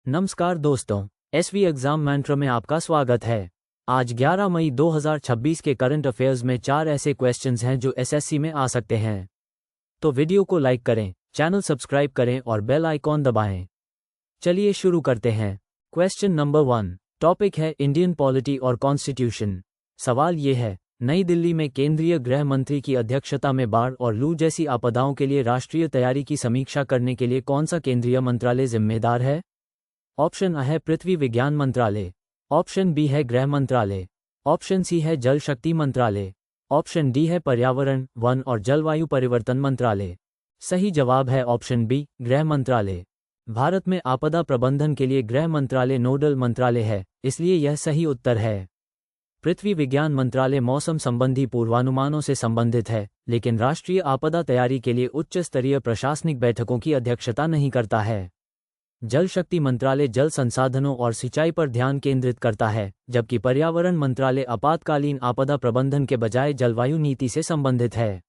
नमस्कार दोस्तों, SV exam मंत्र में आपका स्वागत है। आज 11 मई 2026 के करंट अफेयर्स में 4 ऐसे क्वेश्चंस हैं जो एसएससी में आ सकते हैं। तो वीडियो को लाइक करें, चैनल सब्सक्राइब करें और बेल आइकॉन दबाएं। चलिए शुरू करते हैं। क्वेश्चन नंबर 1, टॉपिक है इंडियन पॉलिटी और कॉन्स्टिट्यूशन। सवाल ये है, नई दिल्ली में केंद्रीय गृह मंत्री की अध्यक्षता में बाढ़ और लू जैसी आपदाओं के लिए राष्ट्रीय तैयारी की समीक्षा करने के लिए कौन सा केंद्रीय मंत्रालय जिम्मेदार है? ऑप्शन A है पृथ्वी विज्ञान मंत्रालय, ऑप्शन B है गृह मंत्रालय, ऑप्शन C है जल शक्ति मंत्रालय, ऑप्शन D है पर्यावरण, वन और जलवायु परिवर्तन मंत्रालय। सही जवाब है ऑप्शन B, गृह मंत्रालय। भारत में आपदा प्रबंधन के लिए गृह मंत्रालय नोडल मंत्रालय है, इसलिए यह सही उत्तर है। पृथ्वी विज्ञान मंत्रालय मौसम संबंधी पूर्वानुमानों से संबंधित है, लेकिन राष्ट्रीय आपदा तैयारी के लिए उच्च स्तरीय प्रशासनिक बैठकों की अध्यक्षता नहीं करता है। जल शक्ति मंत्रालय जल संसाधनों और सिंचाई पर ध्यान केंद्रित करता है, जबकि पर्यावरण मंत्रालय आपातकालीन आपदा प्रबंधन के बजाय जलवायु नीति से संबंधित है।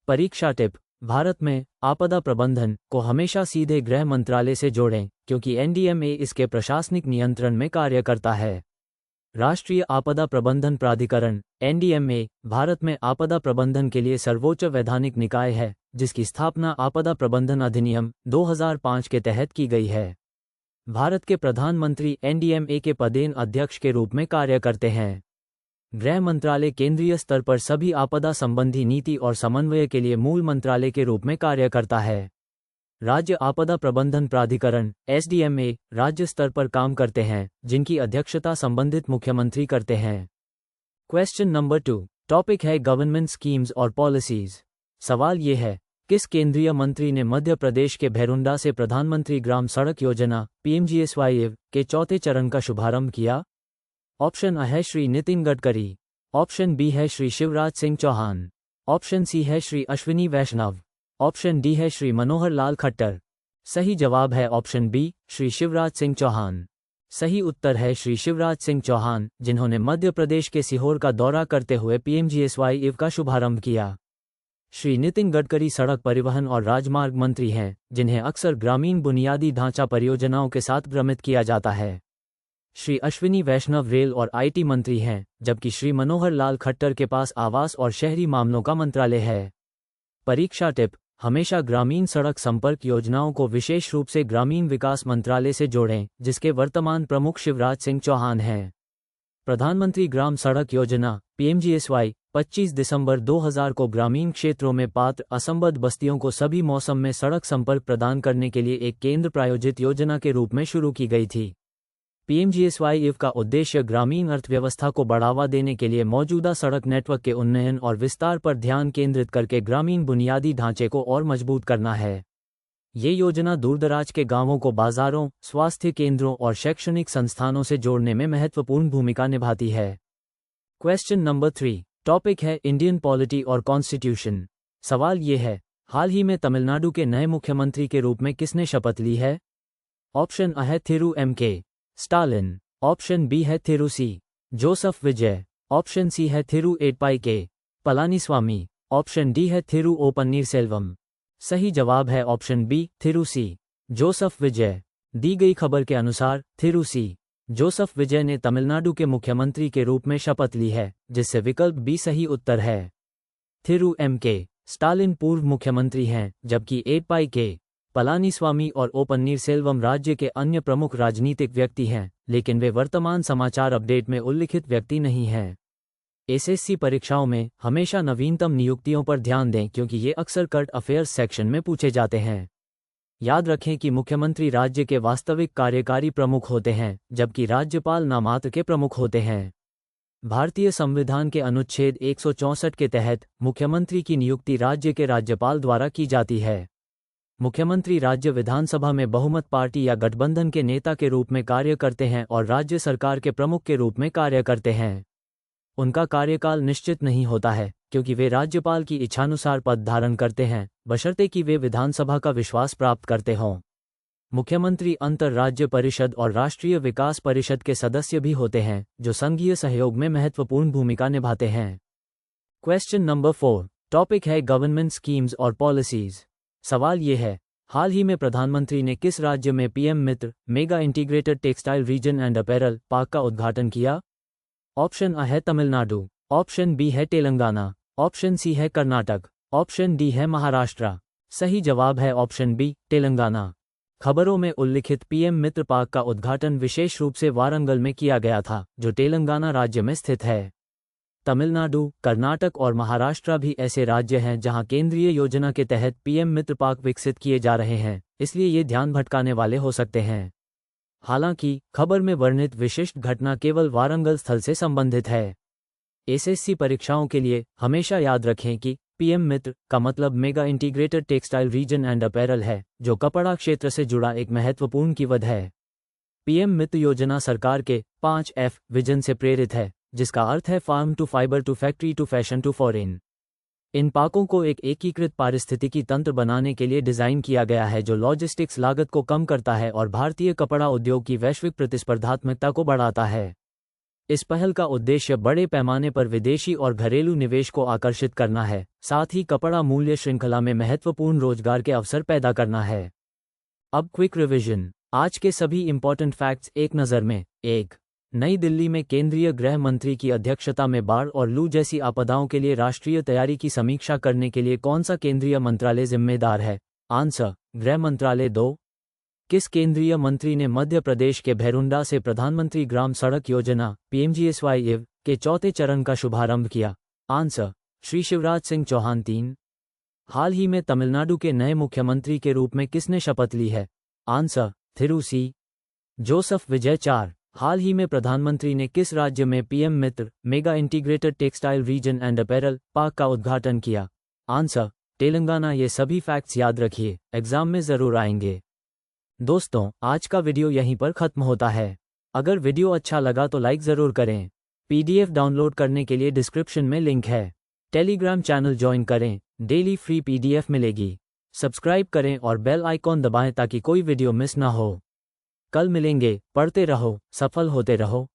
परीक्षा टिप: भारत में आपदा प्रबंधन को हमेशा सीधे गृह मंत्रालय से जोड़ें, क्योंकि एनडीएमए इसके प्रशासनिक नियंत्रण में कार्य करता है। राष्ट्रीय आपदा प्रबंधन प्राधिकरण एनडीएमए भारत में आपदा प्रबंधन के लिए सर्वोच्च वैधानिक निकाय है, जिसकी स्थापना आपदा प्रबंधन अधिनियम 2005 के तहत की गई है। भारत के प्रधानमंत्री एनडीएमए के पदेन अध्यक्ष के रूप में कार्य करते हैं। गृह मंत्रालय केंद्रीय स्तर पर सभी आपदा संबंधी नीति और समन्वय के लिए मूल मंत्रालय के रूप में कार्य करता है। राज्य आपदा प्रबंधन प्राधिकरण एसडीएमए राज्य स्तर पर काम करते हैं, जिनकी अध्यक्षता संबंधित मुख्यमंत्री करते हैं। क्वेश्चन नंबर 2, टॉपिक है गवर्नमेंट स्कीम्स और पॉलिसीज। सवाल ये है, किस केंद्रीय मंत्री ने मध्य प्रदेश के भैरुंडा से प्रधानमंत्री ग्राम सड़क योजना पीएमजीएसवाई के चौथे चरण का शुभारंभ किया? ऑप्शन A है श्री नितिन गडकरी, ऑप्शन B है श्री शिवराज सिंह चौहान, ऑप्शन C है श्री अश्विनी वैष्णव, ऑप्शन D है श्री मनोहर लाल खट्टर। सही जवाब है ऑप्शन B, श्री शिवराज सिंह चौहान। सही उत्तर है श्री शिवराज सिंह चौहान, जिन्होंने मध्य प्रदेश के सीहोर का दौरा करते हुए पीएमजीएसवाई का शुभारंभ किया। श्री नितिन गडकरी सड़क परिवहन और राजमार्ग मंत्री हैं, जिन्हें अक्सर ग्रामीण बुनियादी ढांचा परियोजनाओं के साथ भ्रमित किया जाता है। श्री अश्विनी वैष्णव रेल और आईटी मंत्री हैं, जबकि श्री मनोहर लाल खट्टर के पास आवास और शहरी मामलों का मंत्रालय है। परीक्षा टिप: हमेशा ग्रामीण सड़क संपर्क योजनाओं को विशेष रूप से ग्रामीण विकास मंत्रालय से जोड़ें, जिसके वर्तमान प्रमुख शिवराज सिंह चौहान हैं। प्रधानमंत्री ग्राम सड़क योजना पीएमजीएसवाई 25 दिसंबर 2000 को ग्रामीण क्षेत्रों में पात्र असंबद्ध बस्तियों को सभी मौसम में सड़क संपर्क प्रदान करने के लिए एक केंद्र प्रायोजित योजना के रूप में शुरू की गई थी। पीएमजीएसवाई का उद्देश्य ग्रामीण अर्थव्यवस्था को बढ़ावा देने के लिए मौजूदा सड़क नेटवर्क के उन्नयन और विस्तार पर ध्यान केंद्रित करके ग्रामीण बुनियादी ढांचे को और मजबूत करना है। ये योजना दूरदराज के गांवों को बाजारों, स्वास्थ्य केंद्रों और शैक्षणिक संस्थानों से जोड़ने में महत्वपूर्ण भूमिका निभाती है। क्वेश्चन नंबर 3, टॉपिक है इंडियन पॉलिटी और कॉन्स्टिट्यूशन। सवाल ये है, हाल ही में तमिलनाडु के नए मुख्यमंत्री के रूप में किसने शपथ ली है? ऑप्शन A है Thiru M.K. Stalin, option B है Thiru C. Joseph Vijay, option C है थिरु एडपाई पलानीस्वामी, ऑप्शन D है थिरु O. पन्नीरसेल्वम। सही जवाब है option B, Thiru C. Joseph Vijay. दी गई खबर के अनुसार थिरु C. जोसेफ विजय ने तमिलनाडु के मुख्यमंत्री के रूप में शपथ ली है, जिससे विकल्प B सही उत्तर है। थिरु M.K. स्टालिन पूर्व मुख्यमंत्री हैं, जबकि एडपाई पलानीस्वामी और ओ पन्नीरसेल्वम राज्य के अन्य प्रमुख राजनीतिक व्यक्ति हैं, लेकिन वे वर्तमान समाचार अपडेट में उल्लिखित व्यक्ति नहीं हैं। एसएससी परीक्षाओं में हमेशा नवीनतम नियुक्तियों पर ध्यान दें, क्योंकि ये अक्सर करंट अफेयर्स सेक्शन में पूछे जाते हैं। याद रखें कि मुख्यमंत्री राज्य के वास्तविक कार्यकारी प्रमुख होते हैं, जबकि राज्यपाल नामात्र के प्रमुख होते हैं। भारतीय संविधान के अनुच्छेद 164 के तहत मुख्यमंत्री की नियुक्ति राज्य के राज्यपाल द्वारा की जाती है। मुख्यमंत्री राज्य विधानसभा में बहुमत पार्टी या गठबंधन के नेता के रूप में कार्य करते हैं और राज्य सरकार के प्रमुख के रूप में कार्य करते हैं। उनका कार्यकाल निश्चित नहीं होता है, क्योंकि वे राज्यपाल की इच्छानुसार पद धारण करते हैं, बशर्ते कि वे विधानसभा का विश्वास प्राप्त करते हों। मुख्यमंत्री अंतर्राज्य परिषद और राष्ट्रीय विकास परिषद के सदस्य भी होते हैं, जो संघीय सहयोग में महत्वपूर्ण भूमिका निभाते हैं। क्वेश्चन नंबर 4, टॉपिक है गवर्नमेंट स्कीम्स और पॉलिसीज। सवाल ये है, हाल ही में प्रधानमंत्री ने किस राज्य में PM Mitra mega integrated textile reason and apparel park का उद्घाटन किया? ऑप्शन A है तमिलनाडु, ऑप्शन B है तेलंगाना, ऑप्शन C है कर्नाटक, ऑप्शन D है महाराष्ट्र। सही जवाब है ऑप्शन B, तेलंगाना। खबरों में उल्लिखित पीएम मित्र पार्क का उद्घाटन विशेष रूप से वारंगल में किया गया था, जो तेलंगाना राज्य में स्थित है। तमिलनाडु, कर्नाटक और महाराष्ट्र भी ऐसे राज्य हैं जहां केंद्रीय योजना के तहत पीएम मित्र पार्क विकसित किए जा रहे हैं, इसलिए ये ध्यान भटकाने वाले हो सकते हैं। हालांकि खबर में वर्णित विशिष्ट घटना केवल वारंगल स्थल से संबंधित है। एसएससी परीक्षाओं के लिए हमेशा याद रखें कि पीएम मित्र का मतलब mega integrated textile reason and apparel है, जो कपड़ा क्षेत्र से जुड़ा एक महत्वपूर्ण कीवर्ड है। पीएम मित्र योजना सरकार के 5F विजन से प्रेरित है, जिसका अर्थ है farm to fibre to factory to fashion to foreign. इन पार्कों को एक एकीकृत पारिस्थितिकी तंत्र बनाने के लिए डिजाइन किया गया है, जो लॉजिस्टिक्स लागत को कम करता है और भारतीय कपड़ा उद्योग की वैश्विक प्रतिस्पर्धात्मकता को बढ़ाता है। इस पहल का उद्देश्य बड़े पैमाने पर विदेशी और घरेलू निवेश को आकर्षित करना है, साथ ही कपड़ा मूल्य श्रृंखला में महत्वपूर्ण रोजगार के अवसर पैदा करना है। अब क्विक रिवीजन। आज के सभी इंपॉर्टेंट फैक्ट्स एक नज़र में। 1. नई दिल्ली में केंद्रीय गृह मंत्री की अध्यक्षता में बाढ़ और लू जैसी आपदाओं के लिए राष्ट्रीय तैयारी की समीक्षा करने के लिए कौन सा केंद्रीय मंत्रालय जिम्मेदार है? आंसर, गृह मंत्रालय। 2. किस केंद्रीय मंत्री ने मध्य प्रदेश के भैरुंडा से प्रधानमंत्री ग्राम सड़क योजना PMGSY के चौथे चरण का शुभारंभ किया? आंसर, श्री शिवराज सिंह चौहान। 3. हाल ही में तमिलनाडु के नए मुख्यमंत्री के रूप में किसने शपथ ली है? आंसर, थिरु सी. जोसफ विजय। 4. हाल ही में प्रधानमंत्री ने किस राज्य में PM Mitra mega integrated textile reason and apparel park का उद्घाटन किया? आंसर, तेलंगाना। ये सभी फैक्ट्स याद रखिए, एग्जाम में जरूर आएंगे। दोस्तों, आज का वीडियो यहीं पर खत्म होता है। अगर वीडियो अच्छा लगा तो लाइक ज़रूर करें। PDF डाउनलोड करने के लिए डिस्क्रिप्शन में लिंक है। टेलीग्राम चैनल ज्वाइन करें, डेली फ्री PDF मिलेगी। सब्सक्राइब करें और बेल आइकॉन दबाएं ताकि कोई वीडियो मिस ना हो। कल मिलेंगे। पढ़ते रहो, सफल होते रहो।